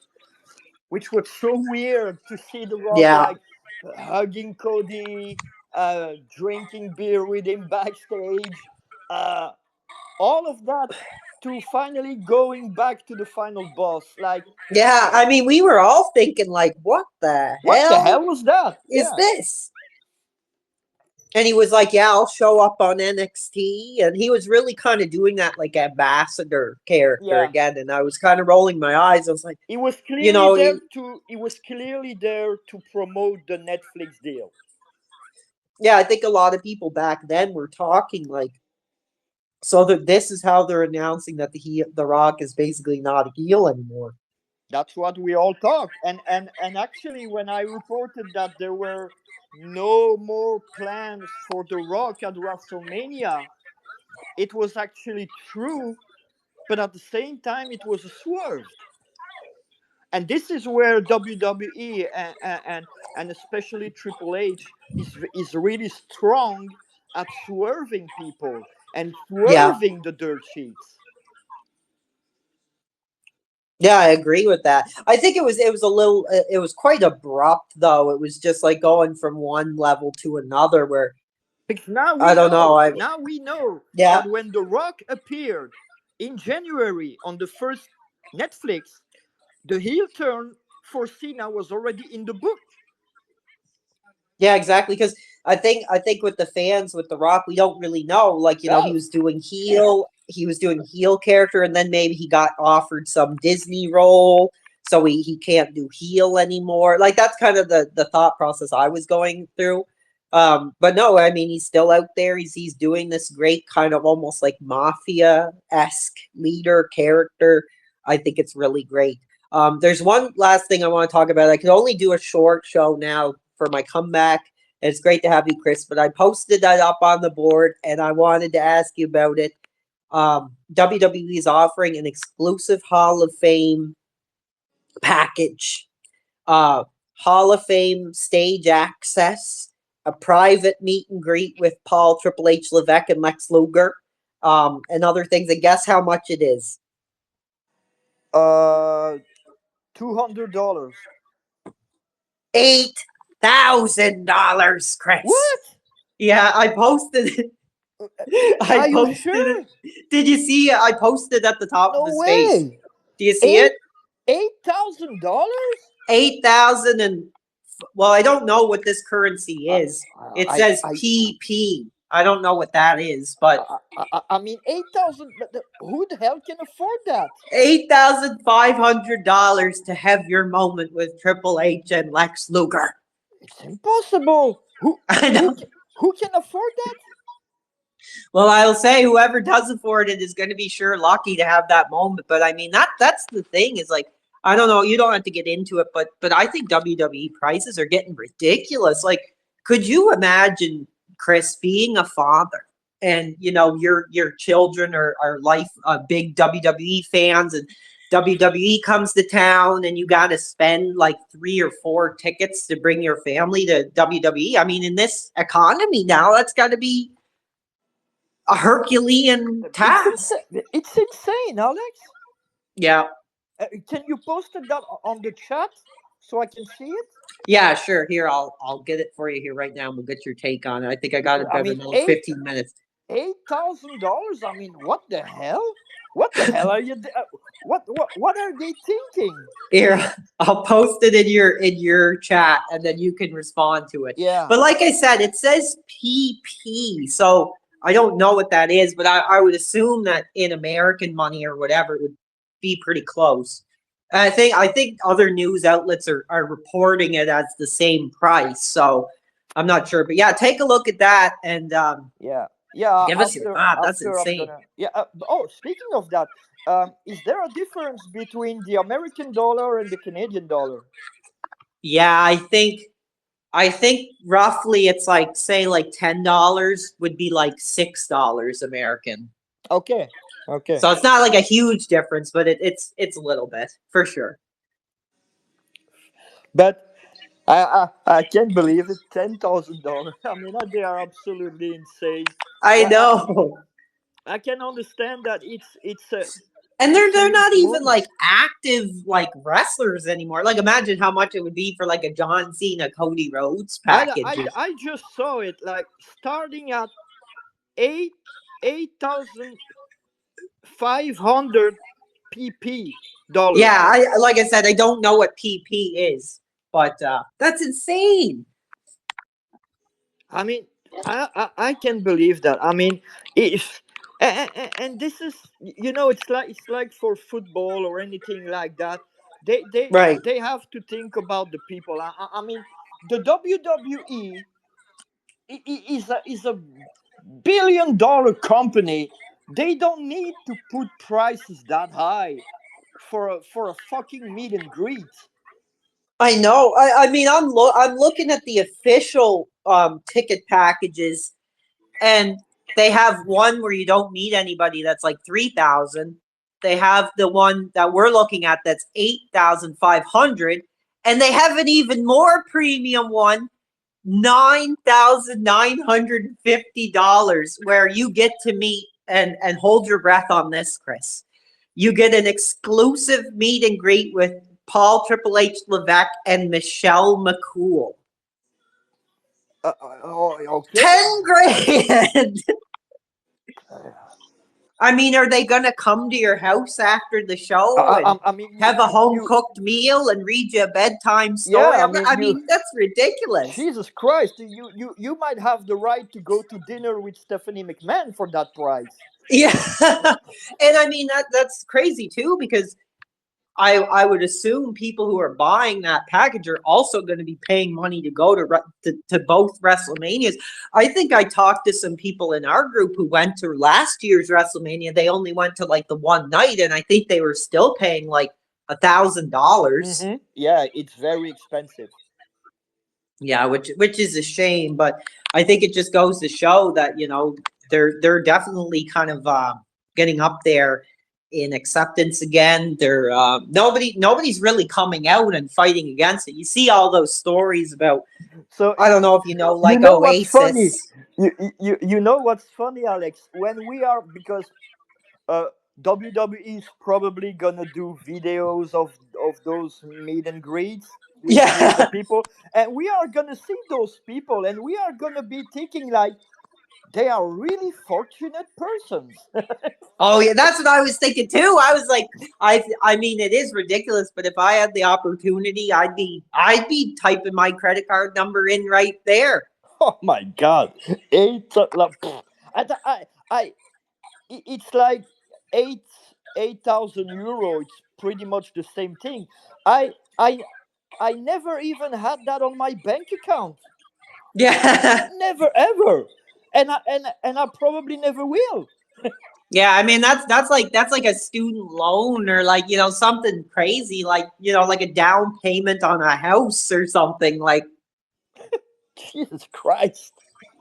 which was so weird to see The Rock Yeah. like hugging Cody, drinking beer with him backstage, uh, all of that to finally going back to the final boss. Like, Yeah. I mean, we were all thinking, like, what the what the hell hell was that? is Yeah, this? And he was like, yeah, I'll show up on NXT. And he was really kind of doing that like ambassador character yeah. again. And I was kind of rolling my eyes. I was like, He was you clearly know, there to. He was clearly there to promote the Netflix deal. yeah, I think a lot of people back then were talking like, so that this is how they're announcing that the Rock is basically not a heel anymore. That's what we all thought. And actually, when I reported that there were no more plans for The Rock at WrestleMania, it was actually true, but at the same time, it was a swerve. And this is where WWE and especially Triple H is really strong at swerving people and Yeah. swerving the dirt sheets. Yeah, I agree with that. I think it was a little it was quite abrupt though. It was just like going from one level to another where Because now I we don't know. know, I now we know Yeah. that when The Rock appeared in January on the first Netflix, the heel turn for Cena was already in the book. Yeah, exactly. Because I think with the fans with The Rock, we don't really know. Like, he Well, was doing heel character, and then maybe he got offered some Disney role, so he can't do heel anymore. Like, that's kind of the thought process I was going through. But no, I mean, he's still out there. He's doing this great kind of almost like mafia-esque leader character. I think it's really great. There's one last thing I want to talk about. I could only do a short show now for my comeback. It's great to have you, Chris, but I posted that up on the board and I wanted to ask you about it. WWE is offering an exclusive Hall of Fame package. Hall of Fame stage access, a private meet and greet with Paul, Triple H, Levesque, and Lex Luger, and other things. And guess how much it is? uh, $200. $8,000, Chris. What? Yeah, I posted it. I Are you posted it. sure? Did you see it? I posted at the top of No his face. way. Do you see Eight it? $8,000? 8,000 and well, I don't know what this currency I, is. It I, says I, PP. I don't know what that is, but I mean 8,000. But who the hell can afford that? $8,500 to have your moment with Triple H and Lex Luger. It's impossible. I know. Who can afford that? Well, I'll say whoever does afford it is going to be sure lucky to have that moment. But I mean, that's the thing is like I don't know. You don't have to get into it, but I think WWE prices are getting ridiculous. Like, could you imagine Chris being a father and your children are life big WWE fans and WWE comes to town and you got to spend like 3 or 4 tickets to bring your family to WWE. I mean, in this economy now, that's got to be a Herculean task. It's insane, Alex. Yeah. Can you post that on the chat so I can see it? Yeah, sure. Here, I'll get it for you here right now and we'll get your take on it. I think I got Because it I better mean, in another 15 minutes. $8,000. I mean, what the hell? What the hell are you? What are they thinking? Here, I'll post it in your chat and then you can respond to it. Yeah. But like I said, it says PP. So I don't know what that is, but I would assume that in American money or whatever it would be pretty close. I think other news outlets are reporting it as the same price. So I'm not sure. But yeah, take a look at that and Yeah. Yeah. give us your thought. That's I'm insane. gonna. Yeah. Oh, speaking of that, is there a difference between the American dollar and the Canadian dollar? Yeah, I think roughly it's like say like $10 would be like $6 American. Okay. Okay. So it's not like a huge difference, but it's a little bit for sure. But I can't believe it. $10,000. I mean, they are absolutely insane. I But know. I can understand that And they're it's a they're not huge even money. like active like wrestlers anymore. Like imagine how much it would be for like a John Cena Cody Rhodes package. I just saw it like starting at eight 8,500 pp Yeah, dollars. I like I said, I don't know what PP is, but that's insane. I mean, I can believe that. I mean, if and this is, it's like for football or anything like that. Right. They have to think about the people. I mean, the WWE is a $1 billion company. They don't need to put prices that high for a fucking meet and greet. I know. I mean, I'm looking at the official ticket packages, and they have one where you don't meet anybody that's like 3,000. They have the one that we're looking at that's 8,500, and they have an even more premium one, $9,950, where you get to meet and hold your breath on this, Chris. You get an exclusive meet and greet with Paul Triple H Levesque and Michelle McCool. Okay. 10 grand. I mean, are they gonna come to your house after the show and I mean, have a home cooked meal and read you a bedtime story? yeah. I mean, I mean, that's ridiculous. Jesus Christ, you might have the right to go to dinner with Stephanie McMahon for that price. Yeah, and I mean that's crazy too because I would assume people who are buying that package are also going to be paying money to go to both WrestleManias. I think I talked to some people in our group who went to last year's WrestleMania. They only went to like the one night, and I think they were still paying like $1,000. Yeah, it's very expensive. Yeah, which is a shame, but I think it just goes to show that they're definitely kind of getting up there in acceptance again. They're nobody's really coming out and fighting against it. You see all those stories about So I don't know if you like know what's funny? Oasis. You know what's funny, Alex? When we are because uh, WWE is probably gonna do videos of those meet and greets with the Yeah, people, and we are gonna see those people, and we are gonna be thinking like, they are really fortunate persons. Oh yeah, that's what I was thinking too. I was like, I mean, it is ridiculous, but if I had the opportunity, I'd be typing my credit card number in right there. Oh my God, eight. I, it's like eight 8,000 euro. It's pretty much the same thing. I I I never even had that on my bank account. Yeah. Never ever, and I probably never will. Yeah, I mean that's like a student loan or like, something crazy like, like a down payment on a house or something like Jesus Christ.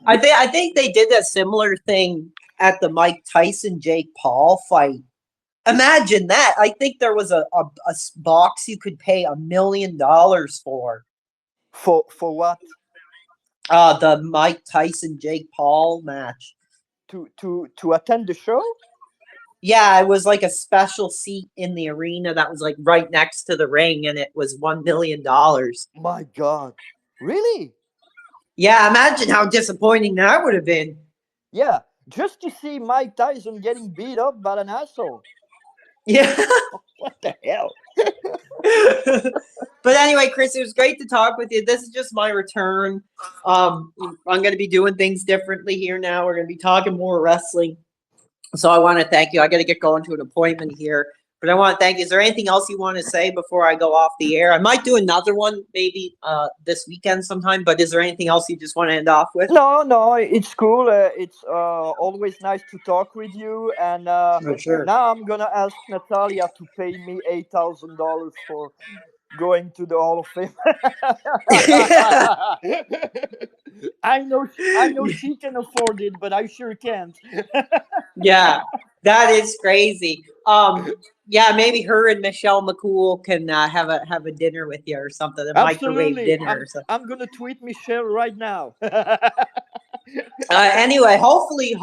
I think they did a similar thing at the Mike Tyson Jake Paul fight. Imagine that. I think there was a box you could pay $1 million for. For what? The Mike Tyson Jake Paul match. To attend the show? Yeah, it was like a special seat in the arena that was like right next to the ring, and it was $1 million. My God, really? Yeah, imagine how disappointing that would have been. Yeah, just to see Mike Tyson getting beat up by an asshole. Yeah. What the hell? But anyway, Chris, it was great to talk with you. This is just my return. I'm going to be doing things differently here now. We're going to be talking more wrestling. So I want to thank you. I got to get going to an appointment here, but I want to thank you. Is there anything else you want to say before I go off the air? I might do another one maybe this weekend sometime, but is there anything else you just want to end off with? No, no, it's cool. It's always nice to talk with you. And For sure. now I'm gonna ask Natalia to pay me $8,000 for going to the Hall of Fame. I know she can afford it, but I sure can't. Yeah, that is crazy. Yeah, maybe her and Michelle McCool can have a dinner with you or something, a microwave Absolutely. dinner or I'm something. I'm gonna tweet Michelle right now. Anyway, hopefully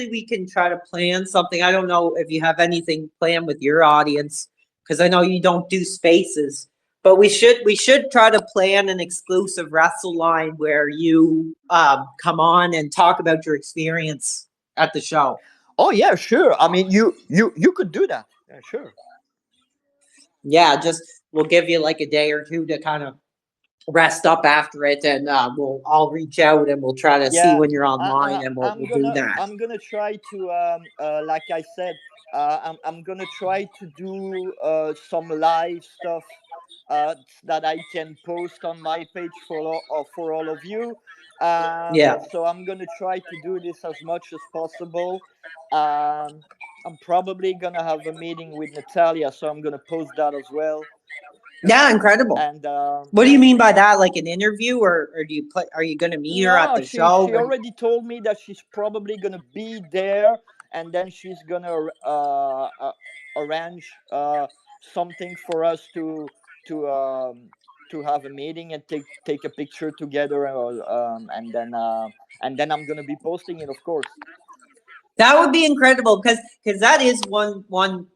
we can try to plan something. I don't know if you have anything planned with your audience because I know you don't do spaces, but we should try to plan an exclusive wrestle line where you come on and talk about your experience at the show. Oh yeah, sure. I mean, you could do that. Yeah, sure. Yeah, just we'll give you like a day or two to kind of rest up after it, and I'll reach out and we'll try to see Yeah, when you're I, online, I, and we'll I'm do gonna that. I'm gonna try to like I said, I'm gonna try to do some live stuff that I can post on my page for all of you. Yeah. So I'm gonna try to do this as much as possible. Um, I'm probably gonna have a meeting with Natalia, so I'm gonna post that as well. Yeah, incredible. And What do you mean by that? Like an interview, or do you play? Are you going to meet her at no, the she show? she already told me that she's probably gonna be there, and then she's gonna arrange something for us to to have a meeting and take a picture together, and then I'm gonna be posting it, of course. That would be incredible because that is one woman,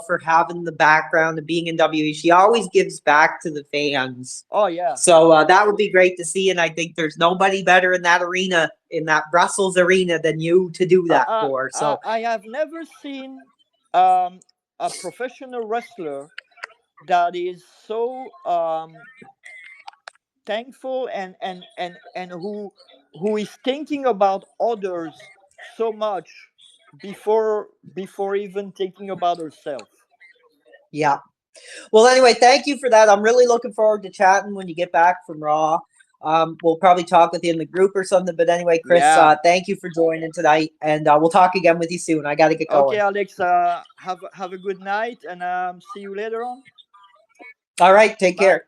for having the background of being in WWE. She always gives back to the fans. Oh yeah, So that would be great to see, and I think there's nobody better in that arena, in that Brussels arena, than you to do that for. So I have never seen um, a professional wrestler that is so thankful and who is thinking about others so much before even thinking about herself. yeah. Well, anyway, thank you for that. I'm really looking forward to chatting when you get back from Raw. We'll probably talk with you in the group or something. But anyway, Chris, Yeah. thank you for joining tonight, and we'll talk again with you soon. I got to get Okay, going. Alex. Have a good night, and see you later on. All right, take Bye. care.